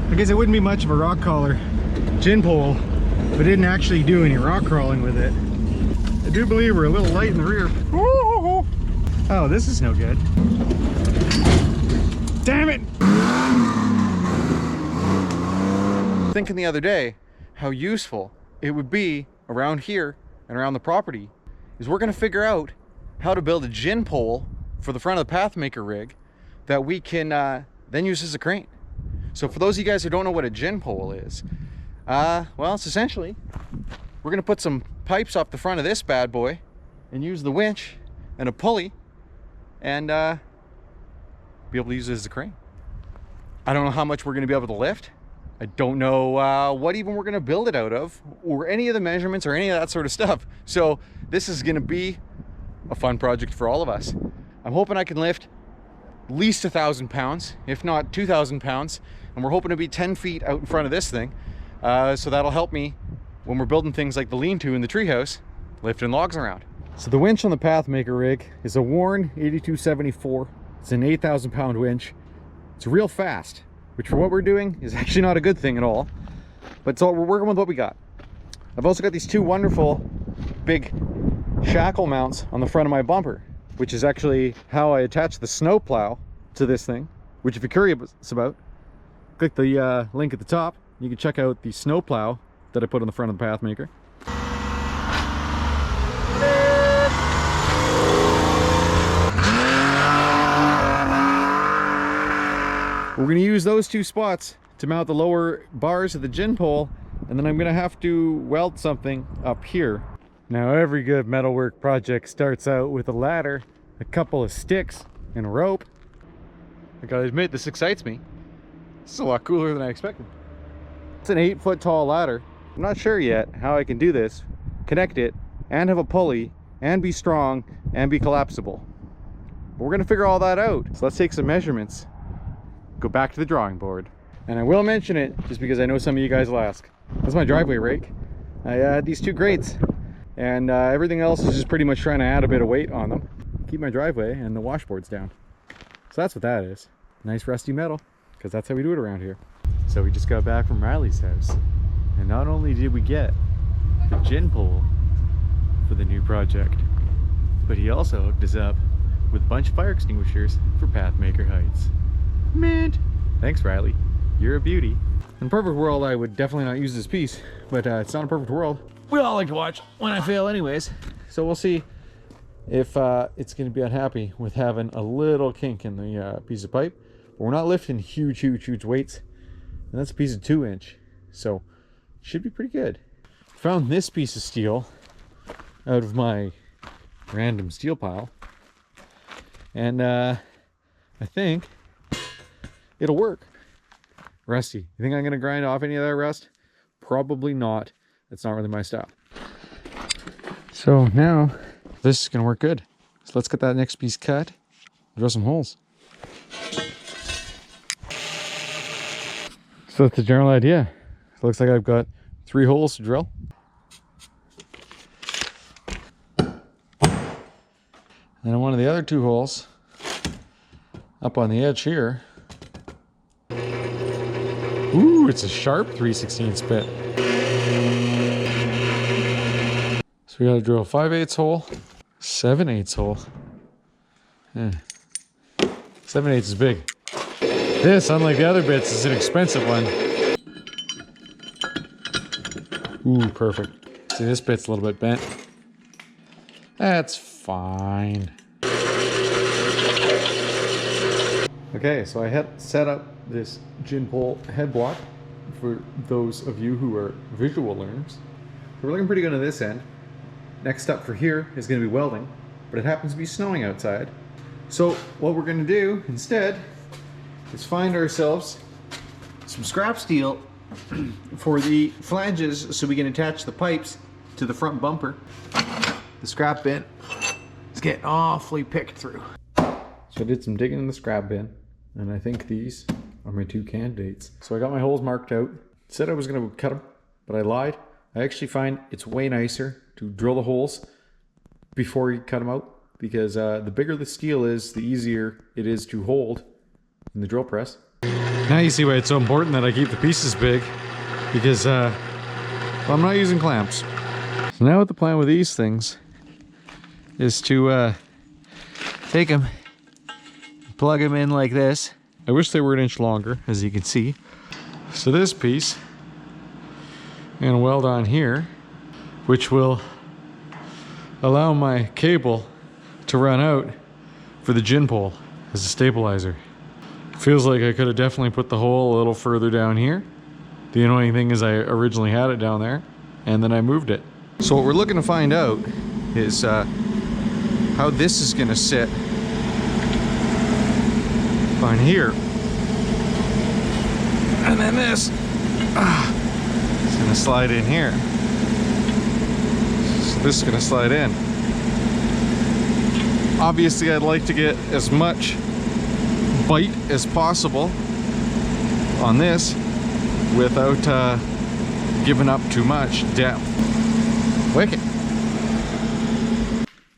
I guess it wouldn't be much of a rock crawler Ginpole, but didn't actually do any rock crawling with it. I do believe we're a little light in the rear. Oh, this is no good. Damn it! Thinking the other day how useful it would be around here and around the property is we're going to figure out how to build a Ginpole for the front of the Pathmaker rig that we can then use as a crane. So for those of you guys who don't know what a Ginpole is, well, it's essentially we're going to put some pipes off the front of this bad boy and use the winch and a pulley and be able to use it as a crane. I don't know how much we're going to be able to lift. I don't know what even we're going to build it out of, or any of the measurements or any of that sort of stuff. So this is going to be a fun project for all of us. I'm hoping I can lift at least 1,000 pounds, if not 2,000 pounds. And we're hoping to be 10 feet out in front of this thing. So that'll help me when we're building things like the lean-to in the treehouse, lifting logs around. So the winch on the Pathmaker rig is a Warren 8274. It's an 8,000 pound winch. It's real fast, which for what we're doing is actually not a good thing at all. But so we're working with what we got. I've also got these two wonderful big shackle mounts on the front of my bumper, which is actually how I attach the snow plow to this thing, which if you're curious about, click the link at the top. You can check out the snow plow that I put on the front of the Pathmaker. We're going to use those two spots to mount the lower bars of the Ginpole, and then I'm going to have to weld something up here. Now every good metalwork project starts out with a ladder, a couple of sticks, and a rope. I gotta admit, this excites me. This is a lot cooler than I expected. It's an 8-foot tall ladder. I'm not sure yet how I can do this, connect it, and have a pulley, and be strong, and be collapsible. But we're gonna figure all that out. So let's take some measurements, go back to the drawing board. And I will mention it just because I know some of you guys will ask. That's my driveway rake. I had these two grates, and everything else is just pretty much trying to add a bit of weight on them. Keep my driveway and the washboards down. So that's what that is. Nice rusty metal, because that's how we do it around here. So we just got back from Riley's house, and not only did we get the Ginpole for the new project, but he also hooked us up with a bunch of fire extinguishers for Pathmaker Heights. Mint! Thanks, Riley. You're a beauty. In a perfect world, I would definitely not use this piece, but it's not a perfect world. We all like to watch when I fail anyways. So we'll see if it's going to be unhappy with having a little kink in the piece of pipe. But we're not lifting huge weights. And that's a piece of 2-inch. So it should be pretty good. Found this piece of steel out of my random steel pile. And I think it'll work. Rusty. You think I'm going to grind off any of that rust? Probably not. It's not really my style. So now this is going to work good. So let's get that next piece cut, drill some holes. So that's the general idea. It looks like I've got 3 holes to drill. And one of the other 2 holes up on the edge here. Ooh, it's a sharp 3/16 bit. So we gotta drill a 5/8 hole, 7/8 hole. 7/8 is big. This, unlike the other bits, is an expensive one. Ooh, perfect. See, this bit's a little bit bent. That's fine. Okay, so I had set up this Ginpole headblock for those of you who are visual learners. We're looking pretty good on this end. Next up for here is going to be welding, but it happens to be snowing outside. So what we're going to do instead is find ourselves some scrap steel for the flanges so we can attach the pipes to the front bumper. The scrap bin is getting awfully picked through. So I did some digging in the scrap bin, and I think these are my 2 candidates. So I got my holes marked out. Said I was going to cut them, but I lied. I actually find it's way nicer to drill the holes before you cut them out, because the bigger the steel is, the easier it is to hold in the drill press. Now you see why it's so important that I keep the pieces big, because well, I'm not using clamps. So now what the plan with these things is to take them, plug them in like this. I wish they were an inch longer, as you can see. So this piece, I'm gonna weld on here, which will allow my cable to run out for the Ginpole as a stabilizer. Feels like I could have definitely put the hole a little further down here. The annoying thing is I originally had it down there and then I moved it. So what we're looking to find out is how this is gonna sit on here. And then this is gonna slide in here. So this is gonna slide in. Obviously I'd like to get as much bite as possible on this without giving up too much depth. Wicked.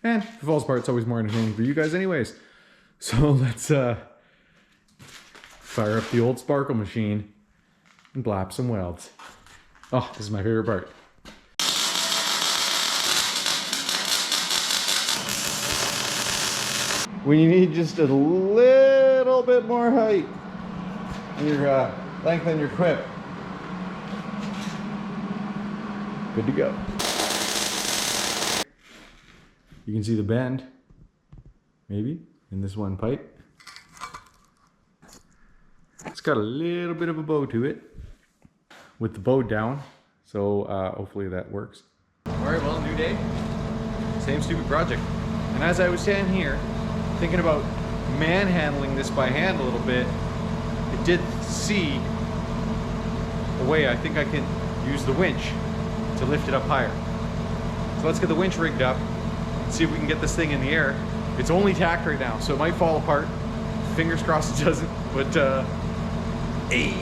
And if it falls apart, it's always more entertaining for you guys anyways. So let's fire up the old sparkle machine and blap some welds. Oh, this is my favorite part. When you need just a little bit more height in your lengthen your quip, good to go. You can see the bend, maybe, in this one pipe. It's got a little bit of a bow to it, with the bow down, so hopefully that works. All right, well, new day, same stupid project. And as I was standing here, thinking about manhandling this by hand a little bit, I did see a way I think I can use the winch to lift it up higher. So let's get the winch rigged up and see if we can get this thing in the air. It's only tacked right now, so it might fall apart. Fingers crossed it doesn't, but hey.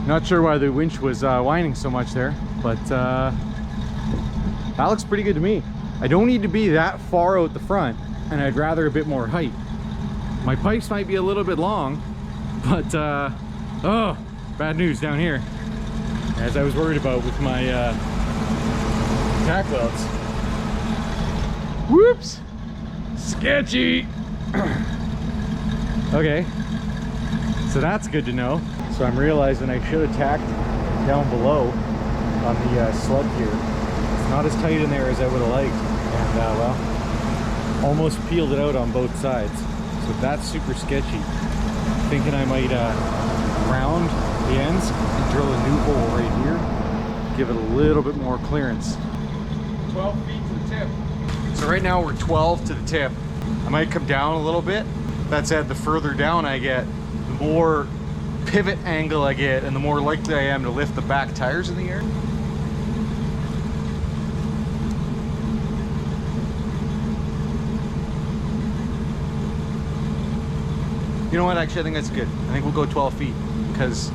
Not sure why the winch was whining so much there, but that looks pretty good to me. I don't need to be that far out the front, and I'd rather a bit more height. My pipes might be a little bit long, but oh, bad news down here, as I was worried about with my tack welds. Whoops! Sketchy! Okay, so that's good to know. So I'm realizing I should have tacked down below on the sled here. It's not as tight in there as I would have liked, and well, almost peeled it out on both sides. So that's super sketchy. Thinking I might round the ends and drill a new hole right here, give it a little bit more clearance. 12 feet to the tip. So right now we're 12 to the tip. I might come down a little bit. That said, the further down I get, the more pivot angle I get and the more likely I am to lift the back tires in the air. You know what, actually I think that's good. I think we'll go 12 feet because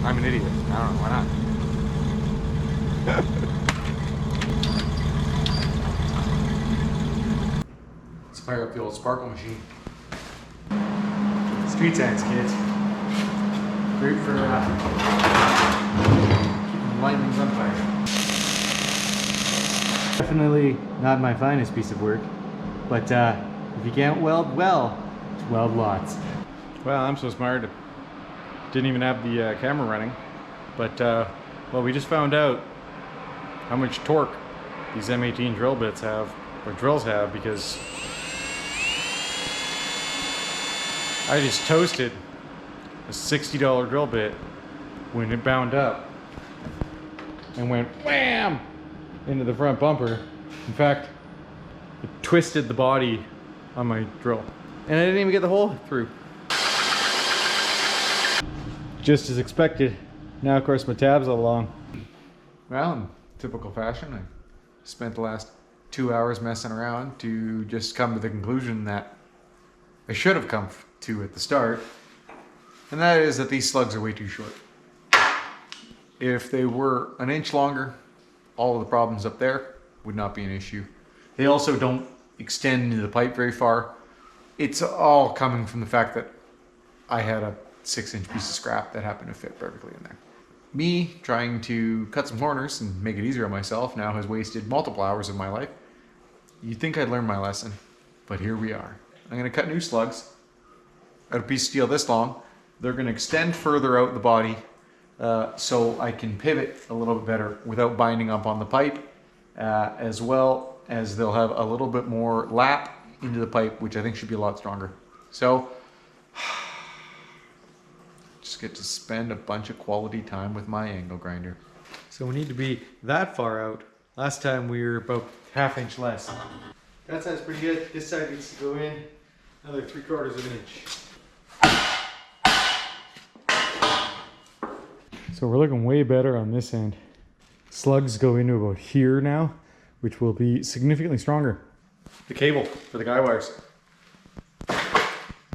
I'm an idiot. I don't know, why not? Let's fire up the old sparkle machine. Street science, kids. Great for keeping lightnings on fire. Definitely not my finest piece of work, but if you can't weld well, weld lots. Well, I'm so smart. Didn't even have the camera running, but well, we just found out how much torque these M18 drill bits have, or drills have, because I just toasted a $60 drill bit when it bound up and went wham into the front bumper. In fact, it twisted the body on my drill, and I didn't even get the hole through. Just as expected. Now, of course, my tab's all long. Well, in typical fashion, I spent the last 2 hours messing around to just come to the conclusion that I should have come to at the start, and that is that these slugs are way too short. If they were an inch longer, all of the problems up there would not be an issue. They also don't extend into the pipe very far. It's all coming from the fact that I had a 6-inch piece of scrap that happened to fit perfectly in there. Me trying to cut some corners and make it easier on myself now has wasted multiple hours of my life. You'd think I'd learned my lesson, but here we are. I'm gonna cut new slugs out of a piece of steel this long. They're gonna extend further out the body so I can pivot a little bit better without binding up on the pipe, as well as they'll have a little bit more lap into the pipe, which I think should be a lot stronger. So, just get to spend a bunch of quality time with my angle grinder. So we need to be that far out. Last time we were about ½ inch less. That side's pretty good. This side needs to go in another 3/4 of an inch. So we're looking way better on this end. Slugs go into about here now, which will be significantly stronger. The cable for the guy wires.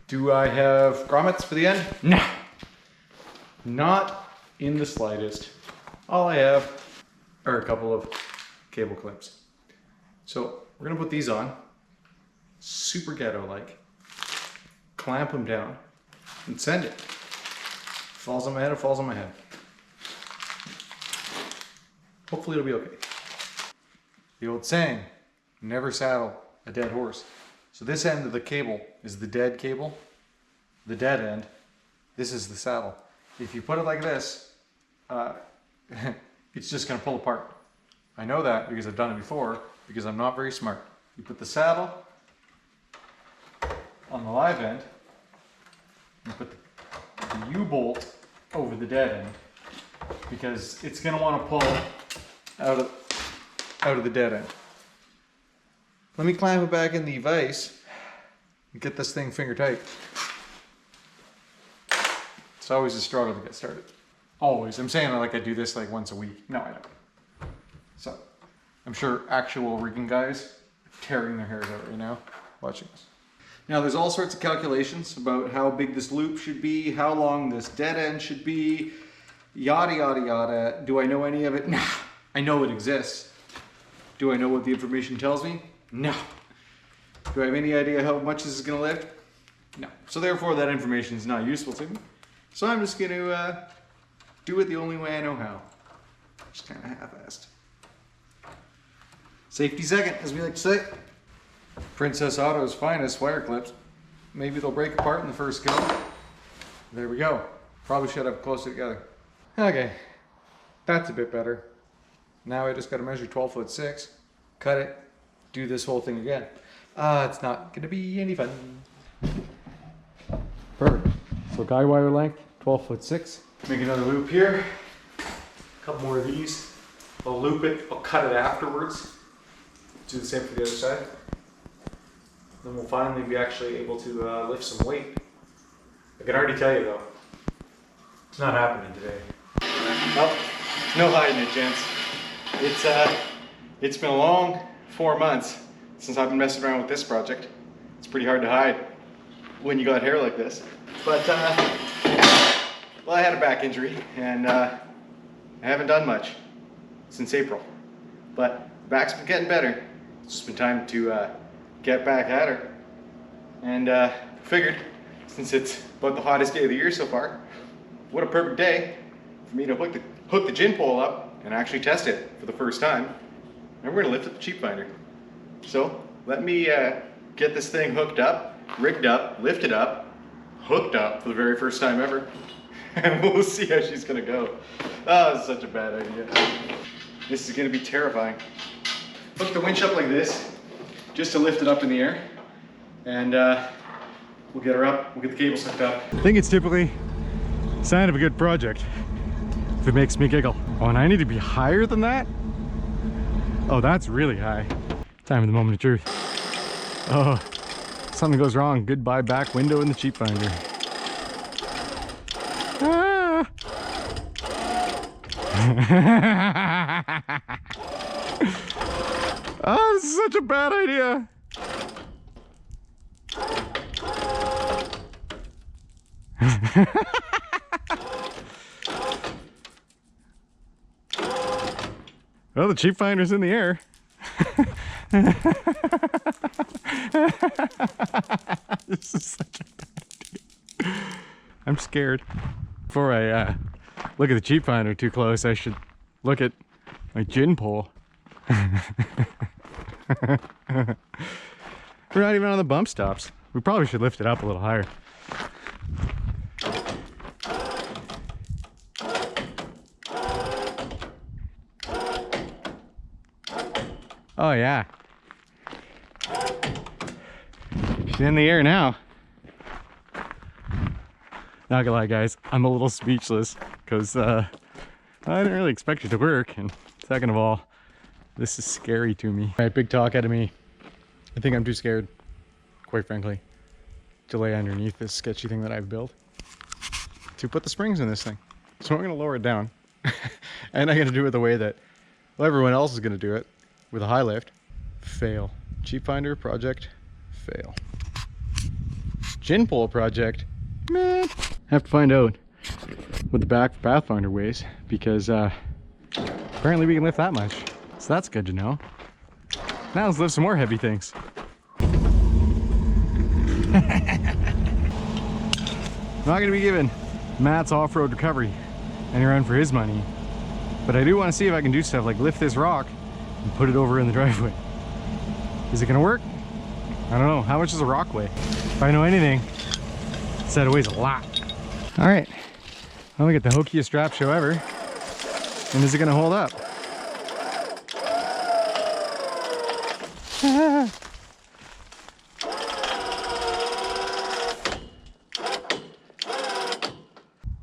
Do I have grommets for the end? No. Not in the slightest. All I have are a couple of cable clips. So we're gonna put these on, super ghetto-like, clamp them down, and send it. Falls on my head, it falls on my head. Hopefully it'll be okay. The old saying, never saddle a dead horse. So this end of the cable is the dead cable, the dead end. This is the saddle. If you put it like this, it's just gonna pull apart. I know that because I've done it before, because I'm not very smart. You put the saddle on the live end, you put the U-bolt over the dead end, because it's gonna wanna pull out of the dead end. Let me clamp it back in the vise and get this thing finger tight. It's always a struggle to get started. Always. I'm saying like I do this like once a week. No, I don't. So, I'm sure actual rigging guys are tearing their hairs out right now watching this. Now there's all sorts of calculations about how big this loop should be, how long this dead end should be, yada yada yada. Do I know any of it? Nah. I know it exists. Do I know what the information tells me? No. Do I have any idea how much this is going to lift? No. So therefore that information is not useful to me. So I'm just going to do it the only way I know how. Just kind of half-assed. Safety second, as we like to say. Princess Auto's finest wire clips. Maybe they'll break apart in the first go. There we go. Probably should have closer together. Okay, that's a bit better. Now I just got to measure 12'6", cut it, do this whole thing again. It's not going to be any fun. Perfect. So guy wire length, 12'6". Make another loop here. A couple more of these. I'll loop it, I'll cut it afterwards. Do the same for the other side. Then we'll finally be actually able to lift some weight. I can already tell you though, it's not happening today. Nope, no hiding it, gents. It's been a long 4 months since I've been messing around with this project. It's pretty hard to hide when you got hair like this. But, well, I had a back injury and I haven't done much since April. But the back's been getting better. It's just been time to get back at her. And figured, since it's about the hottest day of the year so far, what a perfect day for me to hook the Ginpole up and actually test it for the first time. And we're gonna lift up the cheap finder. So let me get this thing hooked up, rigged up, lifted up, hooked up for the very first time ever. And we'll see how she's gonna go. Oh, it's such a bad idea. This is gonna be terrifying. Hook the winch up like this, just to lift it up in the air. And we'll get her up, we'll get the cables hooked up. I think it's typically a sign of a good project if it makes me giggle. Oh, and I need to be higher than that? Oh, that's really high. Time of the moment of truth. Oh, something goes wrong. Goodbye back window in the cheap finder. Ah. Oh, this is such a bad idea. Well, the cheap finder's in the air. This is such a bad idea. I'm scared. Before I look at the cheap finder too close, I should look at my Ginpole. We're not even on the bump stops. We probably should lift it up a little higher. Oh yeah. She's in the air now. Not gonna lie guys, I'm a little speechless because I didn't really expect it to work, and second of all, this is scary to me. All right, big talk out of me. I think I'm too scared, quite frankly, to lay underneath this sketchy thing that I've built to put the springs in this thing. So I'm gonna lower it down and I'm gonna do it the way that, well, everyone else is gonna do it, with a high lift. Fail. Cheap finder project, fail. Ginpole project, meh. Have to find out what the back Pathfinder weighs, because apparently we can lift that much. So that's good to know. Now let's lift some more heavy things. I'm not gonna be giving Matt's off-road recovery any run for his money, but I do want to see if I can do stuff like lift this rock and put it over in the driveway. Is it gonna work? I don't know. How much does a rock weigh? If I know anything, it said it weighs a lot. All right, well, we get the hokiest strap show ever. And is it gonna hold up?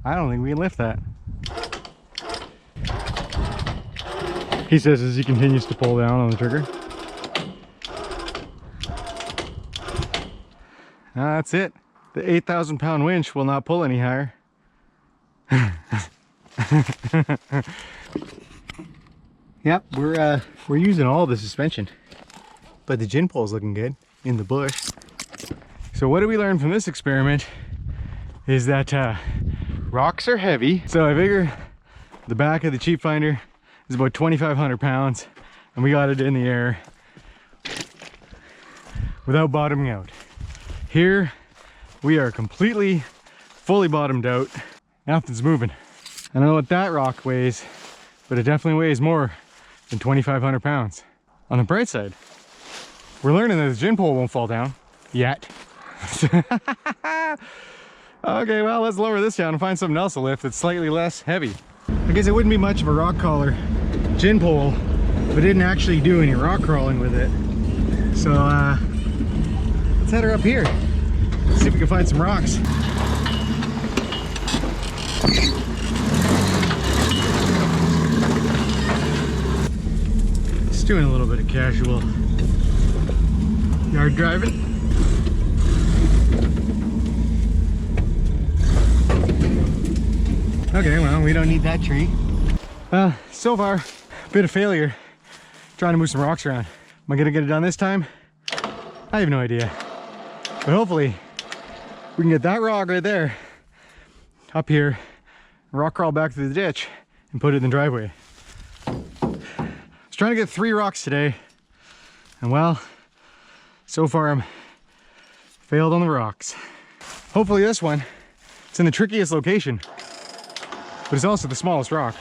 I don't think we can lift that. He says as he continues to pull down on the trigger. That's it. The 8,000-pound winch will not pull any higher. Yep, we're using all the suspension, but the Ginpole's looking good in the bush. So what do we learn from this experiment is that rocks are heavy. So I figure the back of the cheap finder is about 2,500 pounds, and we got it in the air without bottoming out. Here we are completely, fully bottomed out. Nothing's moving. I don't know what that rock weighs, but it definitely weighs more than 2,500 pounds. On the bright side, we're learning that the Ginpole won't fall down yet. Okay, well, let's lower this down and find something else to lift that's slightly less heavy. I guess it wouldn't be much of a rock crawler Ginpole, but didn't actually do any rock crawling with it. So let's head her up here. See if we can find some rocks. Just doing a little bit of casual yard driving. Okay, well, we don't need that tree. So far, bit of failure trying to move some rocks around. Am I gonna get it done this time? I have no idea. But hopefully, we can get that rock right there up here, rock crawl back to the ditch, and put it in the driveway. I was trying to get 3 rocks today, and well, so far I'm failed on the rocks. Hopefully this one, it's in the trickiest location, but it's also the smallest rock.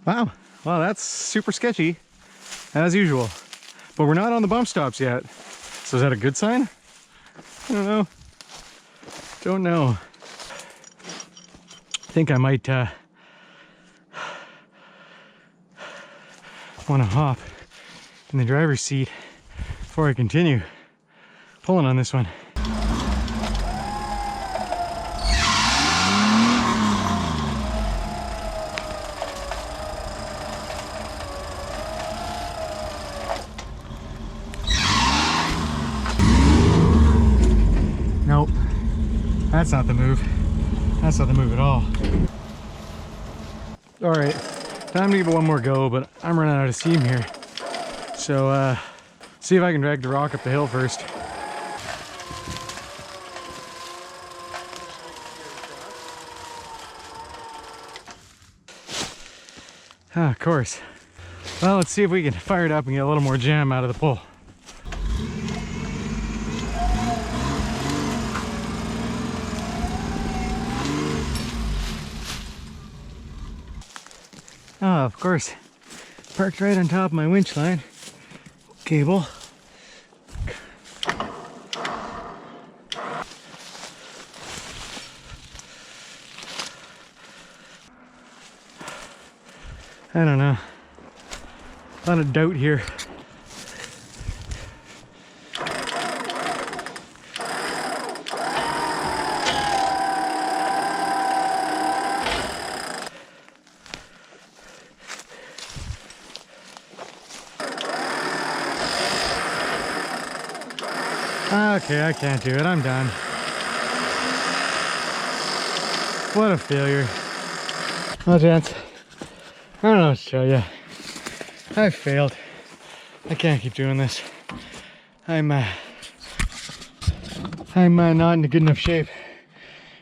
Wow, well, that's super sketchy, as usual. But we're not on the bump stops yet. So is that a good sign? I don't know. Don't know. I think I might want to hop in the driver's seat before I continue pulling on this one. Nope, that's not the move. That's not the move at all. All right, time to give it one more go, but I'm running out of steam here. So, see if I can drag the rock up the hill first. Ah, of course. Well, let's see if we can fire it up and get a little more jam out of the pole. Oh, of course. Parked right on top of my winch line cable. I don't know. A lot of doubt here. Okay, I can't do it. I'm done. What a failure. Well, gents, I don't know what to tell you. I failed. I can't keep doing this. I'm not in a good enough shape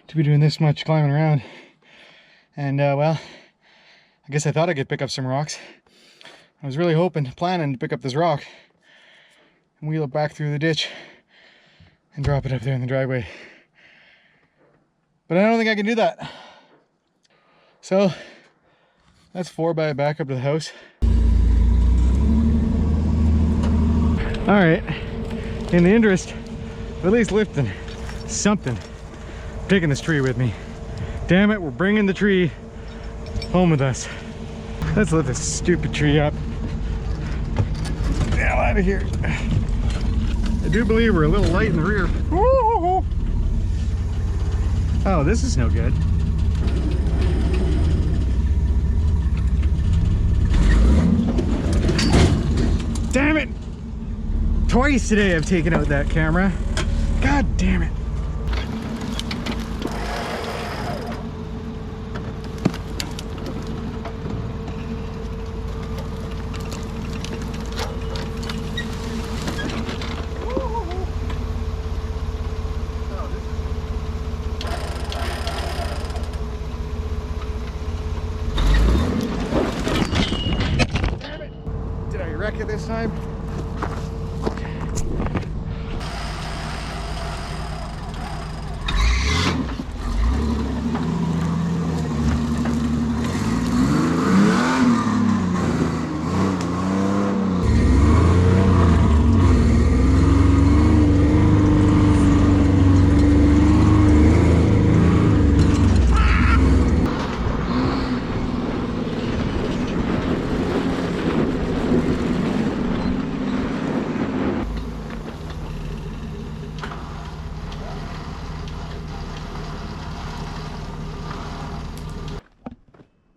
to be doing this much climbing around. And well, I guess I thought I could pick up some rocks. I was really planning to pick up this rock and wheel it back through the ditch and drop it up there in the driveway. But I don't think I can do that. So that's 4 by back up to the house. All right, in the interest of at least lifting something, I'm taking this tree with me. Damn it, we're bringing the tree home with us. Let's lift this stupid tree up. Get the hell out of here. I do believe we're a little light in the rear. Woo-hoo-hoo. Oh, this is no good. Damn it! Twice today I've taken out that camera. God damn it. Wreck it this time.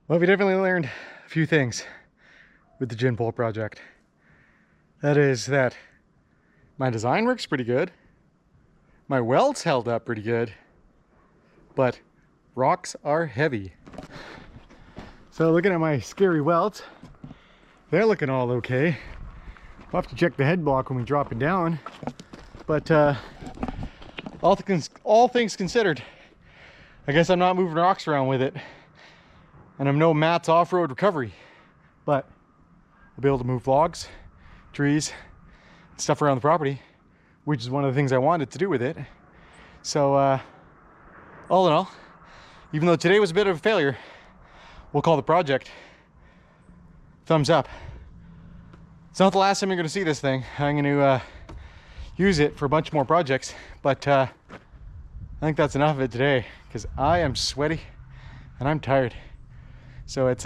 Well, we definitely learned a few things with the Ginpole project. That is that my design works pretty good, my welds held up pretty good, but rocks are heavy. So looking at my scary welds, they're looking all okay. We'll have to check the head block when we drop it down, but all things considered, I guess I'm not moving rocks around with it. And I'm no Matt's off-road recovery, but I'll be able to move logs, trees, stuff around the property, which is one of the things I wanted to do with it. So all in all, even though today was a bit of a failure, we'll call the project thumbs up. It's not the last time you're going to see this thing. I'm going to use it for a bunch more projects, but I think that's enough of it today because I am sweaty and I'm tired. So it's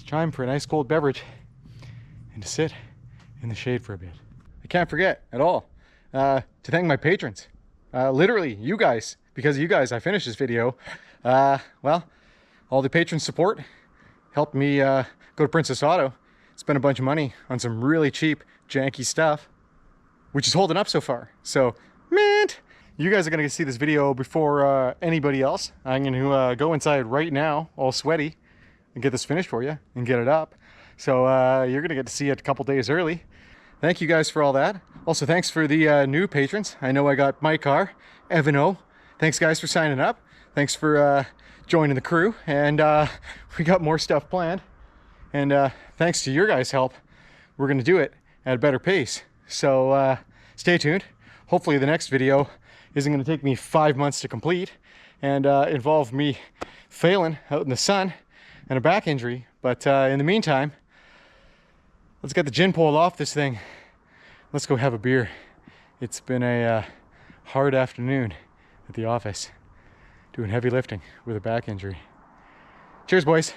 time for a nice cold beverage and to sit in the shade for a bit. I can't forget at all to thank my patrons. Literally, you guys, because of you guys, I finished this video. Well, all the patron support helped me go to Princess Auto, spend a bunch of money on some really cheap, janky stuff, which is holding up so far. So, man, you guys are gonna see this video before anybody else. I'm gonna go inside right now, all sweaty, and get this finished for you and get it up. So you're gonna get to see it a couple days early. Thank you guys for all that. Also, thanks for the new patrons. I know I got Mike R, Evan O. Thanks guys for signing up. Thanks for joining the crew. And we got more stuff planned. And thanks to your guys' help, we're gonna do it at a better pace. So stay tuned. Hopefully the next video isn't gonna take me 5 months to complete and involve me failing out in the sun and a back injury. But in the meantime, let's get the Ginpole off this thing. Let's go have a beer. It's been a hard afternoon at the office doing heavy lifting with a back injury. Cheers, boys.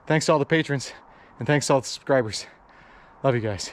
Thanks to all the patrons and thanks to all the subscribers. Love you guys.